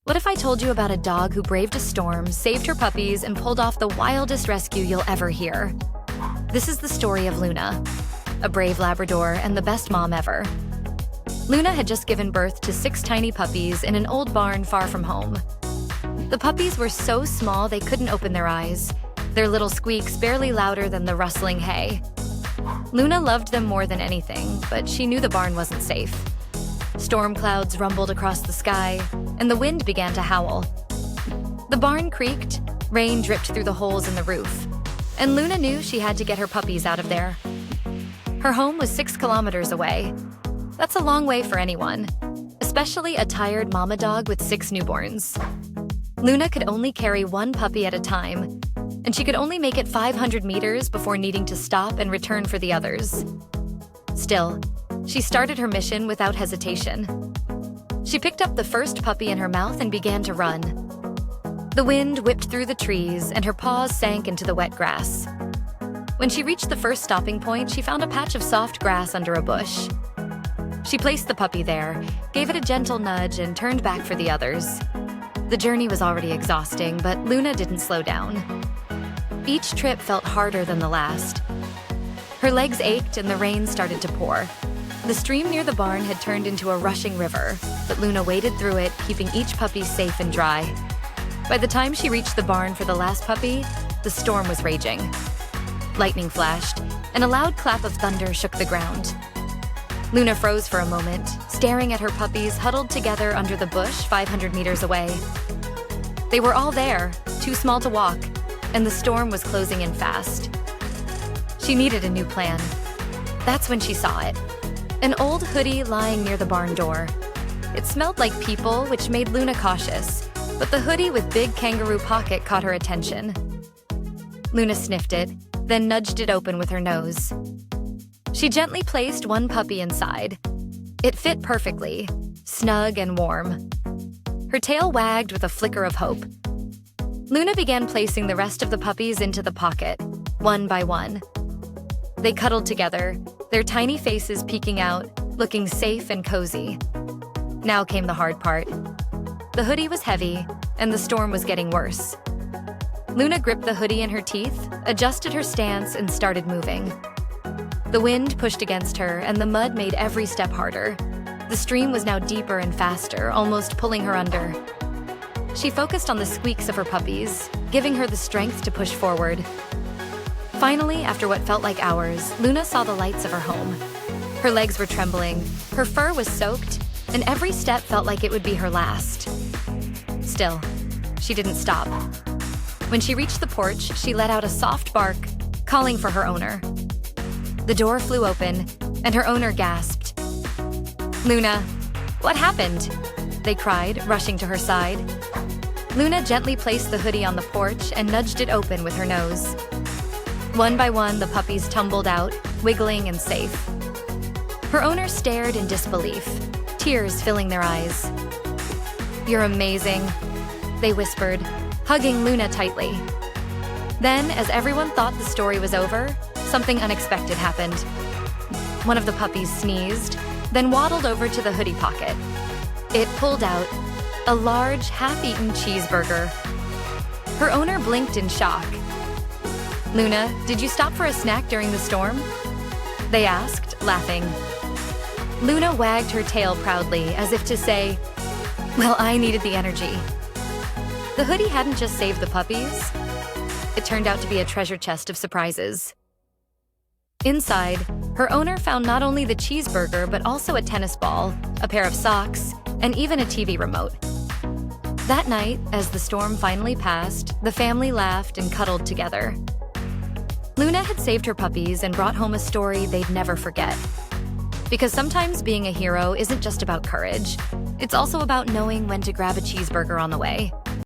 What if I told you about a dog who braved a storm, saved her puppies, and pulled off the wildest rescue you'll ever hear? This is the story of Luna, a brave Labrador and the best mom ever. Luna had just given birth to 6 tiny puppies in an old barn far from home. The puppies were so small they couldn't open their eyes, their little squeaks barely louder than the rustling hay. Luna loved them more than anything, but she knew the barn wasn't safe. Storm clouds rumbled across the sky, and the wind began to howl. The barn creaked, rain dripped through the holes in the roof, and Luna knew she had to get her puppies out of there. Her home was 6 kilometers away. That's a long way for anyone, especially a tired mama dog with 6 newborns. Luna could only carry 1 puppy at a time, and she could only make it 500 meters before needing to stop and return for the others. Still, she started her mission without hesitation. She picked up the first puppy in her mouth and began to run. The wind whipped through the trees, and her paws sank into the wet grass. When she reached the first stopping point, she found a patch of soft grass under a bush. She placed the puppy there, gave it a gentle nudge, and turned back for the others. The journey was already exhausting, but Luna didn't slow down. Each trip felt harder than the last. Her legs ached and the rain started to pour. The stream near the barn had turned into a rushing river, but Luna waded through it, keeping each puppy safe and dry. By the time she reached the barn for the last puppy, the storm was raging. Lightning flashed, and a loud clap of thunder shook the ground. Luna froze for a moment, staring at her puppies huddled together under the bush 500 meters away. They were all there, too small to walk, and the storm was closing in fast. She needed a new plan. That's when she saw it. An old hoodie lying near the barn door. It smelled like people, which made Luna cautious, but the hoodie with big kangaroo pocket caught her attention. Luna sniffed it, then nudged it open with her nose. She gently placed 1 puppy inside. It fit perfectly, snug and warm. Her tail wagged with a flicker of hope. Luna began placing the rest of the puppies into the pocket, one by one. They cuddled together, their tiny faces peeking out, looking safe and cozy. Now came the hard part. The hoodie was heavy, and the storm was getting worse. Luna gripped the hoodie in her teeth, adjusted her stance, and started moving. The wind pushed against her, and the mud made every step harder. The stream was now deeper and faster, almost pulling her under. She focused on the squeaks of her puppies, giving her the strength to push forward. Finally, after what felt like hours, Luna saw the lights of her home. Her legs were trembling, her fur was soaked, and every step felt like it would be her last. Still, she didn't stop. When she reached the porch, she let out a soft bark, calling for her owner. The door flew open, and her owner gasped. "Luna, what happened?" they cried, rushing to her side. Luna gently placed the hoodie on the porch and nudged it open with her nose. One by one, the puppies tumbled out, wiggling and safe. Her owner stared in disbelief, tears filling their eyes. "You're amazing," they whispered, hugging Luna tightly. Then, as everyone thought the story was over, something unexpected happened. One of the puppies sneezed, then waddled over to the hoodie pocket. It pulled out a large, half-eaten cheeseburger. Her owner blinked in shock. "Luna, did you stop for a snack during the storm?" they asked, laughing. Luna wagged her tail proudly, as if to say, "Well, I needed the energy." The hoodie hadn't just saved the puppies. It turned out to be a treasure chest of surprises. Inside, her owner found not only the cheeseburger, but also a tennis ball, a pair of socks, and even a TV remote. That night, as the storm finally passed, the family laughed and cuddled together. Luna had saved her puppies and brought home a story they'd never forget. Because sometimes being a hero isn't just about courage. It's also about knowing when to grab a cheeseburger on the way.